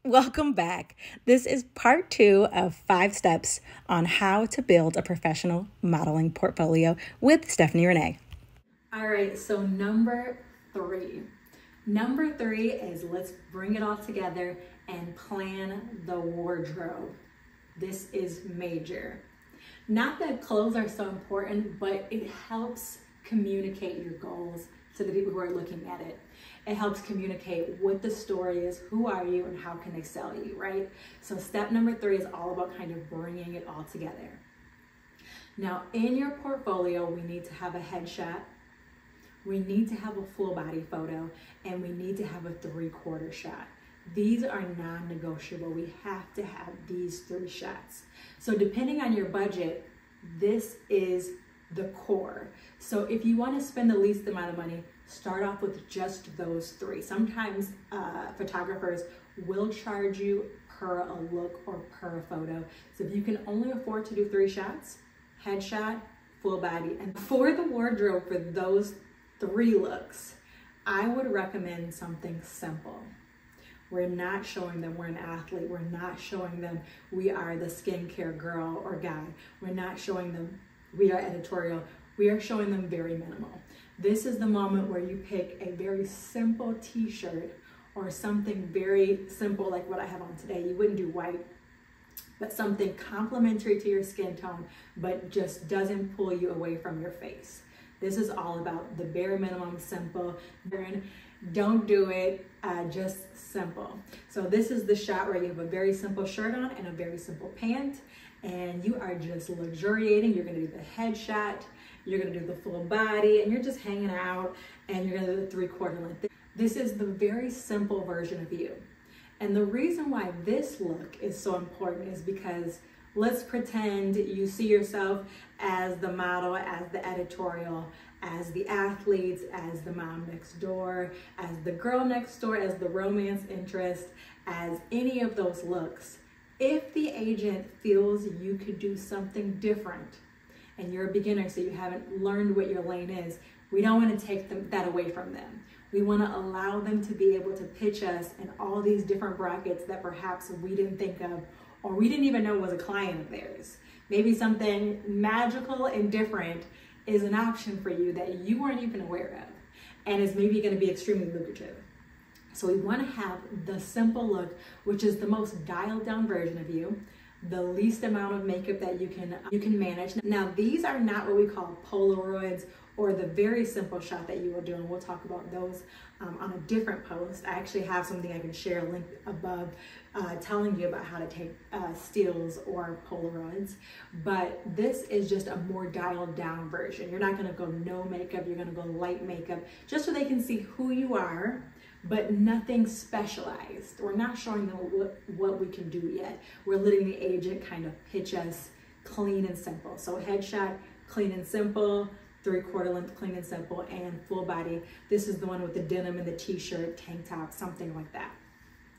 Welcome back. This is part 2 of 5 steps on how to build a professional modeling portfolio with Stephanie Renee. All right, so number 3. Number 3 is let's bring it all together and plan the wardrobe. This is major. Not that clothes are so important, but it helps communicate your goals to the people who are looking at it. It helps communicate what the story is, who are you, and how can they sell you, right? So step number 3 is all about kind of bringing it all together. Now, in your portfolio, we need to have a headshot, we need to have a full body photo, and we need to have a 3/4 shot. These are non-negotiable. We have to have these 3 shots. So depending on your budget, this is the core. So if you want to spend the least amount of money, start off with just those 3. Sometimes photographers will charge you per a look or per photo. So if you can only afford to do 3 shots, headshot, full body. And for the wardrobe for those 3 looks, I would recommend something simple. We're not showing them we're an athlete. We're not showing them we are the skincare girl or guy. We're not showing them we are editorial. We are showing them very minimal. This is the moment where you pick a very simple t-shirt or something very simple like what I have on today. You wouldn't do white, but something complementary to your skin tone, but just doesn't pull you away from your face. This is all about the bare minimum, simple. Don't do it, just simple. So this is the shot where you have a very simple shirt on and a very simple pant, and you are just luxuriating. You're gonna do the headshot, you're gonna do the full body, and you're just hanging out, and you're gonna do the 3/4 length. This is the very simple version of you. And the reason why this look is so important is because let's pretend you see yourself as the model, as the editorial, as the athletes, as the mom next door, as the girl next door, as the romance interest, as any of those looks. If the agent feels you could do something different and you're a beginner, so you haven't learned what your lane is, we don't want to take that away from them. We want to allow them to be able to pitch us in all these different brackets that perhaps we didn't think of or we didn't even know was a client of theirs. Maybe something magical and different is an option for you that you weren't even aware of and is maybe going to be extremely lucrative. So we want to have the simple look, which is the most dialed down version of you, the least amount of makeup that you can manage. Now, these are not what we call Polaroids or the very simple shot that you will do, and we'll talk about those on a different post. I actually have something I can share, a link above, telling you about how to take stills or Polaroids, but this is just a more dialed down version. You're not gonna go no makeup, you're gonna go light makeup, just so they can see who you are, but nothing specialized. We're not showing them what we can do yet. We're letting the agent kind of pitch us clean and simple. So headshot, clean and simple, 3/4 length, clean and simple, and full body. This is the one with the denim and the t-shirt, tank top, something like that.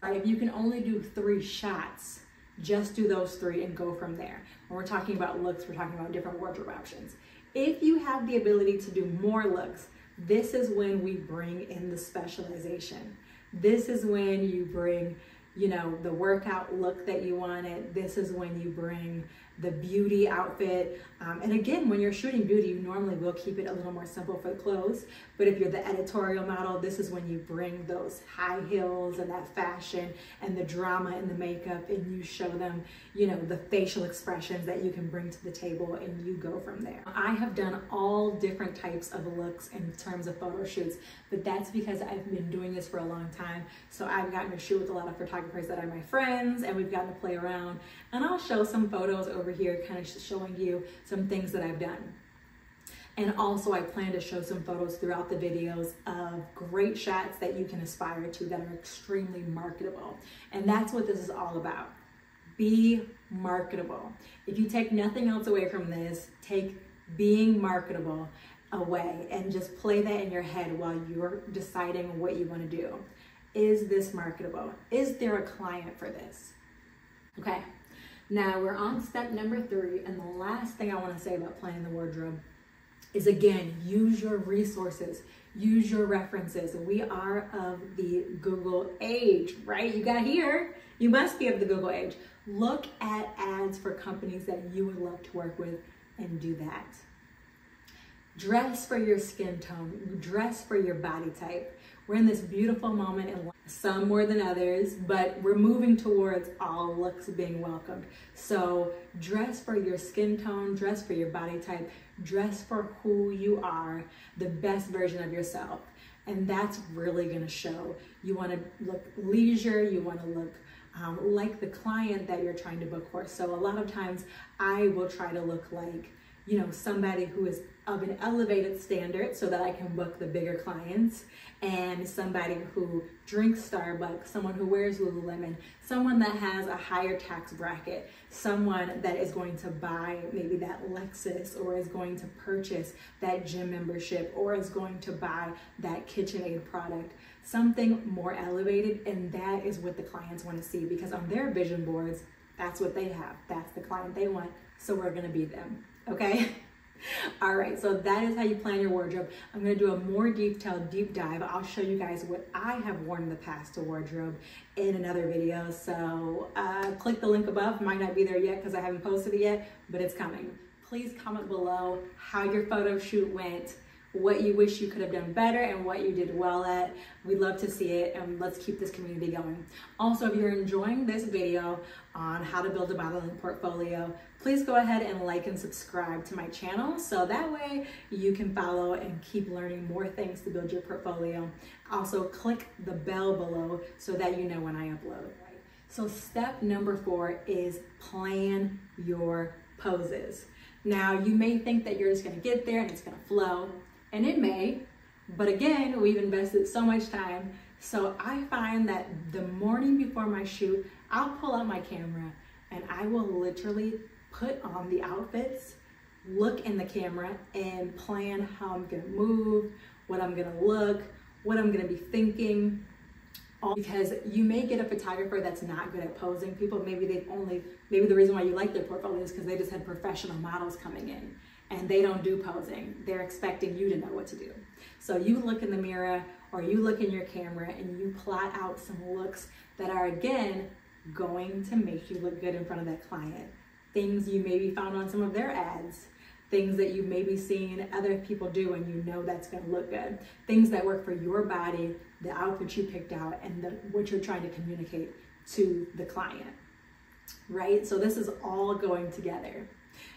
All right, if you can only do 3 shots, just do those 3 and go from there. When we're talking about looks, we're talking about different wardrobe options. If you have the ability to do more looks, this is when we bring in the specialization. This is when you bring, you know, the workout look that you wanted. This is when you bring the beauty outfit. And again, when you're shooting beauty, you normally will keep it a little more simple for the clothes. But if you're the editorial model, this is when you bring those high heels and that fashion and the drama and the makeup, and you show them, you know, the facial expressions that you can bring to the table, and you go from there. I have done all different types of looks in terms of photo shoots, but that's because I've been doing this for a long time. So I've gotten to shoot with a lot of photographers that are my friends, and we've gotten to play around. And I'll show some photos over here, kind of showing you some things that I've done. And also I plan to show some photos throughout the videos of great shots that you can aspire to that are extremely marketable. And that's what this is all about. Be marketable. If you take nothing else away from this, take being marketable away and just play that in your head while you're deciding what you want to do. Is this marketable? Is there a client for this? Okay, now we're on step number 3, and the last thing I want to say about planning the wardrobe is, again, use your resources, use your references. We are of the Google age, right? You got You must be of the Google age. Look at ads for companies that you would love to work with and do that. Dress for your skin tone, dress for your body type. We're in this beautiful moment in life, some more than others, but we're moving towards all looks being welcomed. So dress for your skin tone, dress for your body type, dress for who you are, the best version of yourself. And that's really gonna show. You wanna look leisure, you wanna look like the client that you're trying to book for. So a lot of times I will try to look like, you know, somebody who is of an elevated standard so that I can book the bigger clients, and somebody who drinks Starbucks, someone who wears Lululemon, someone that has a higher tax bracket, someone that is going to buy maybe that Lexus, or is going to purchase that gym membership, or is going to buy that KitchenAid product, something more elevated. And that is what the clients want to see, because on their vision boards, that's what they have. That's the client they want. So we're going to be them. Okay. All right, so that is how you plan your wardrobe. I'm going to do a more detailed deep dive. I'll show you guys what I have worn in the past to wardrobe in another video. So click the link above. Might not be there yet because I haven't posted it yet, but it's coming. Please comment below how your photo shoot went, what you wish you could have done better, and what you did well at. We'd love to see it, and let's keep this community going. Also, if you're enjoying this video on how to build a modeling portfolio, please go ahead and like and subscribe to my channel, so that way you can follow and keep learning more things to build your portfolio. Also, click the bell below so that you know when I upload. So step number 4 is plan your poses. Now, you may think that you're just gonna get there and it's gonna flow, and it may, but again, we've invested so much time. So I find that the morning before my shoot, I'll pull out my camera and I will literally put on the outfits, look in the camera, and plan how I'm gonna move, what I'm gonna look, what I'm gonna be thinking. Because you may get a photographer that's not good at posing. People, maybe the reason why you like their portfolio is because they just had professional models coming in and they don't do posing. They're expecting you to know what to do. So you look in the mirror or you look in your camera and you plot out some looks that are, again, going to make you look good in front of that client. Things you maybe found on some of their ads, things that you maybe seen other people do and you know that's gonna look good. Things that work for your body, the outfit you picked out, and what you're trying to communicate to the client, right? So this is all going together.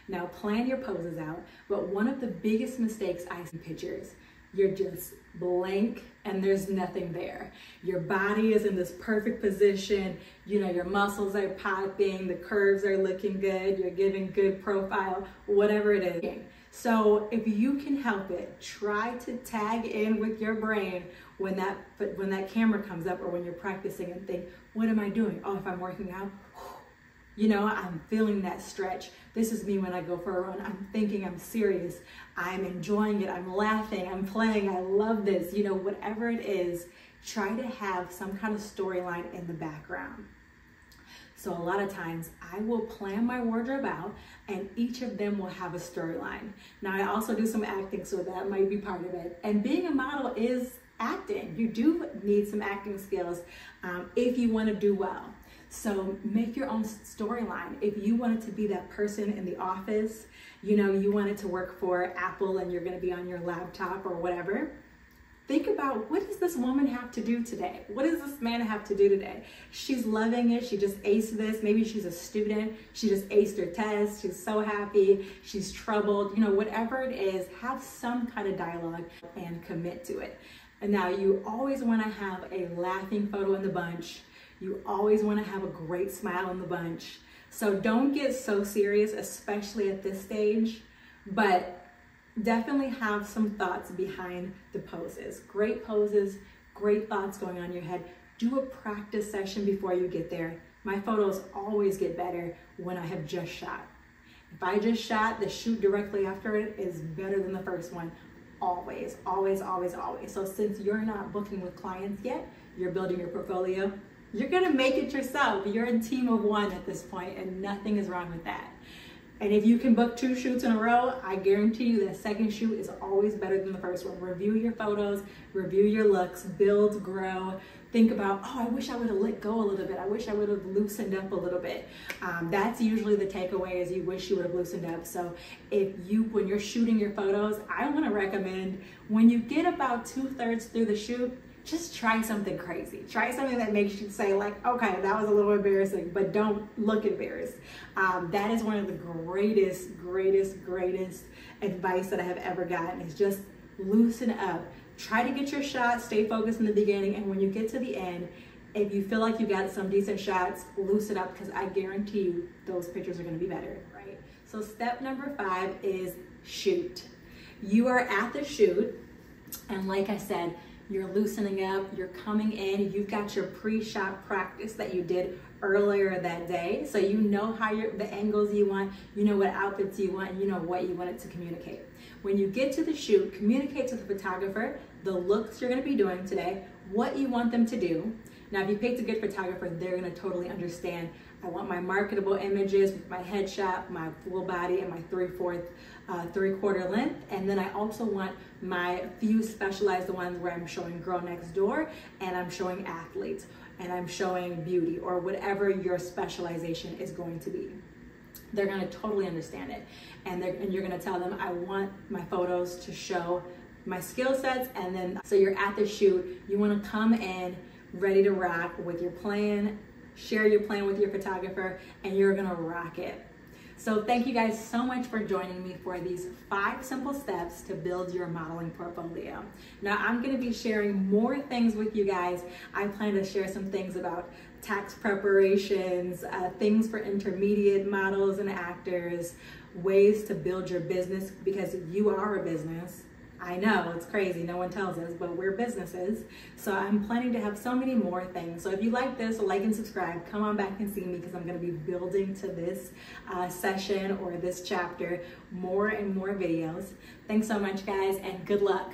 Now plan your poses out, but one of the biggest mistakes I see in pictures, you're just blank and there's nothing there. Your body is in this perfect position, you know, your muscles are popping, the curves are looking good, you're giving good profile, whatever it is. So if you can help it, try to tag in with your brain when that camera comes up or when you're practicing and think, what am I doing? Oh, if I'm working out, you know, I'm feeling that stretch. This is me when I go for a run. I'm thinking, I'm serious. I'm enjoying it. I'm laughing. I'm playing. I love this. You know, whatever it is, try to have some kind of storyline in the background. So a lot of times I will plan my wardrobe out and each of them will have a storyline. Now I also do some acting, so that might be part of it. And being a model is acting. You do need some acting skills if you want to do well. So make your own storyline. If you wanted to be that person in the office, you know, you wanted to work for Apple and you're going to be on your laptop or whatever, think about, what does this woman have to do today? What does this man have to do today? She's loving it. She just aced this. Maybe she's a student. She just aced her test. She's so happy. She's troubled. You know, whatever it is, have some kind of dialogue and commit to it. And now you always want to have a laughing photo in the bunch. You always want to have a great smile in the bunch. So don't get so serious, especially at this stage, but definitely have some thoughts behind the poses. Great poses, great thoughts going on in your head. Do a practice session before you get there. My photos always get better when I have just shot. If I just shot, the shoot directly after it is better than the first one. Always, always, always, always. So since you're not booking with clients yet, you're building your portfolio, you're gonna make it yourself. You're a team of one at this point and nothing is wrong with that. And if you can book 2 shoots in a row, I guarantee you the second shoot is always better than the first one. Review your photos, review your looks, build, grow. Think about, oh, I wish I would have let go a little bit. I wish I would have loosened up a little bit. That's usually the takeaway, is you wish you would have loosened up. So when you're shooting your photos, I want to recommend, when you get about 2/3 through the shoot, just try something crazy. Try something that makes you say like, okay, that was a little embarrassing, but don't look embarrassed. That is one of the greatest advice that I have ever gotten, is just loosen up. Try to get your shots, stay focused in the beginning, and when you get to the end, if you feel like you got some decent shots, loosen up, because I guarantee you those pictures are gonna be better, right? So step number 5 is shoot. You are at the shoot, and like I said, you're loosening up, you're coming in, you've got your pre-shot practice that you did earlier that day. So you know how the angles you want, you know what outfits you want, and you know what you want it to communicate. When you get to the shoot, communicate to the photographer the looks you're gonna be doing today, what you want them to do. Now, if you picked a good photographer, they're gonna totally understand. I want my marketable images with my headshot, my full body, and my 3/4 length. And then I also want my few specialized ones where I'm showing girl next door, and I'm showing athletes, and I'm showing beauty, or whatever your specialization is going to be. They're gonna totally understand it. And you're gonna tell them, I want my photos to show my skill sets. And then, so you're at the shoot, you wanna come in ready to rock with your plan, share your plan with your photographer, and you're gonna rock it. So thank you guys so much for joining me for these 5 simple steps to build your modeling portfolio. Now, I'm gonna be sharing more things with you guys. I plan to share some things about tax preparations, things for intermediate models and actors, ways to build your business, because you are a business. I know, it's crazy, no one tells us, but we're businesses. So I'm planning to have so many more things. So if you like this, like and subscribe, come on back and see me, because I'm gonna be building to this session or this chapter more and more videos. Thanks so much, guys, and good luck.